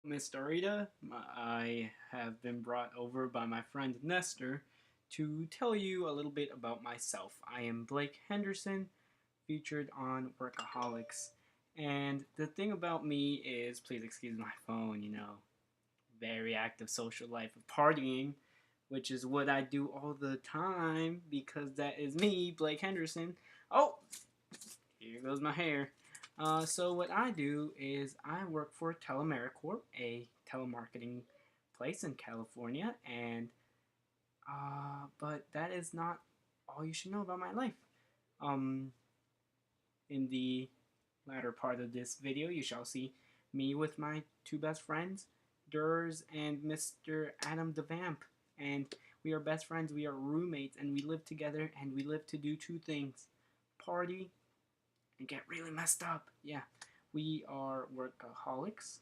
Miss Dorita, I have been brought over by my friend Nestor to tell you a little bit about myself. I am Blake Henderson, featured on Workaholics. And the thing about me is, please excuse my phone, very active social life of partying, which is what I do all the time because that is me, Blake Henderson. Oh, here goes my hair. So what I do is I work for Telemericorp, a telemarketing place in California, and but that is not all you should know about my life. Um, in the latter part of this video, you shall see me with my two best friends, Durs and Mr. Adam the Vamp, and we are best friends. We are roommates, and we live together, and we live to do two things: party and get really messed up. Yeah, we are workaholics.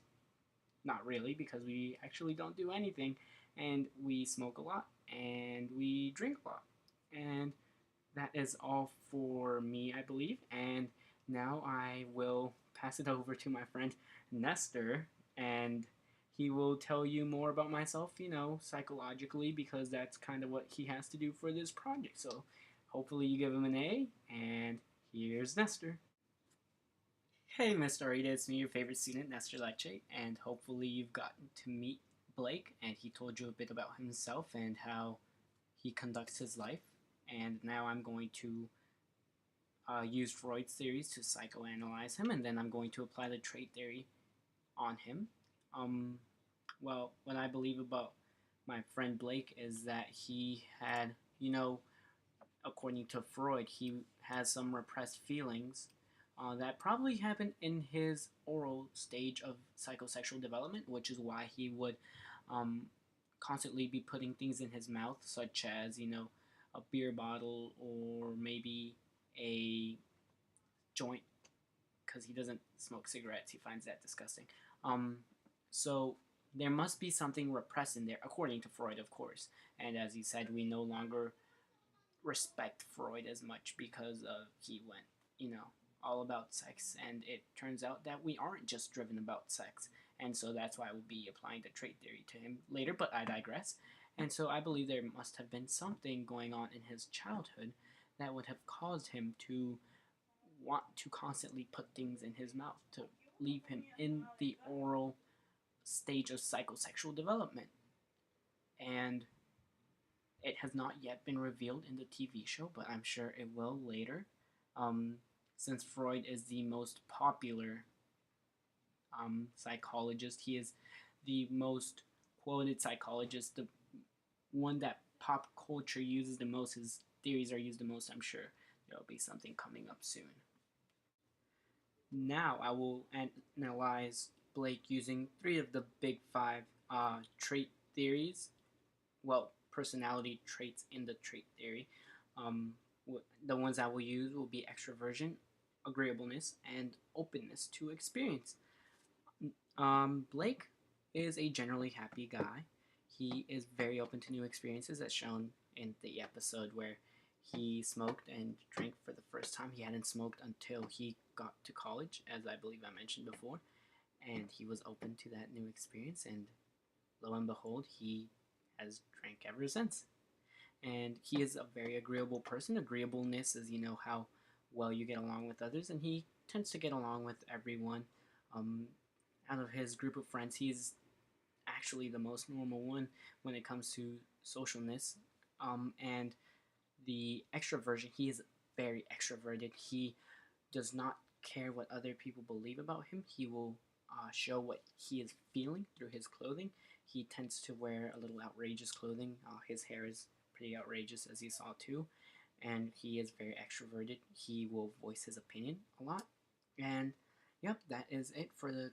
Not really, because we actually don't do anything. And we smoke a lot, and we drink a lot. And that is all for me, I believe. And now I will pass it over to my friend Nestor, and he will tell you more about myself, psychologically, because that's kind of what he has to do for this project. So hopefully you give him an A, and here's Nestor. Hey, Mr. Rita, it's me, your favorite student, Nestor Lecce, and hopefully you've gotten to meet Blake, and he told you a bit about himself and how he conducts his life. And now I'm going to use Freud's theories to psychoanalyze him, and then I'm going to apply the trait theory on him. Um, well, what I believe about my friend Blake is that he had, according to Freud, he has some repressed feelings that probably happened in his oral stage of psychosexual development, which is why he would um, constantly be putting things in his mouth, such as, a beer bottle or maybe a joint, because he doesn't smoke cigarettes. He finds that disgusting. Um, so there must be something repressed in there, according to Freud, of course. And as he said, we no longer respect Freud as much because he went, all about sex, and it turns out that we aren't just driven about sex, and so that's why I will be applying the trait theory to him later, but I digress. And so I believe there must have been something going on in his childhood that would have caused him to want to constantly put things in his mouth, to leave him in the oral stage of psychosexual development. And it has not yet been revealed in the TV show, but I'm sure it will later. Um, since Freud is the most popular psychologist, he is the most quoted psychologist, the one that pop culture uses the most, his theories are used the most. I'm sure there will be something coming up soon. Now I will analyze Blake using three of the big five trait theories, well, personality traits in the trait theory. Um, the ones I will use will be extroversion, agreeableness, and openness to experience. Blake is a generally happy guy. He is very open to new experiences, as shown in the episode where he smoked and drank for the first time. He hadn't smoked until he got to college, as I believe I mentioned before, and he was open to that new experience, and lo and behold, he has drank ever since. And he is a very agreeable person. Agreeableness is, how well you get along with others, and he tends to get along with everyone. Um, Out of his group of friends, he's actually the most normal one when it comes to socialness. And the extroversion, he is very extroverted. He does not care what other people believe about him. He will show what he is feeling through his clothing. He tends to wear a little outrageous clothing. His hair is pretty outrageous, as you saw too. And he is very extroverted. He will voice his opinion a lot. And yep, that is it for the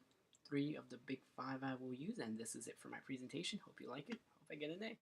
three of the big five I will use. And this is it for my presentation. Hope you like it. Hope I get an A.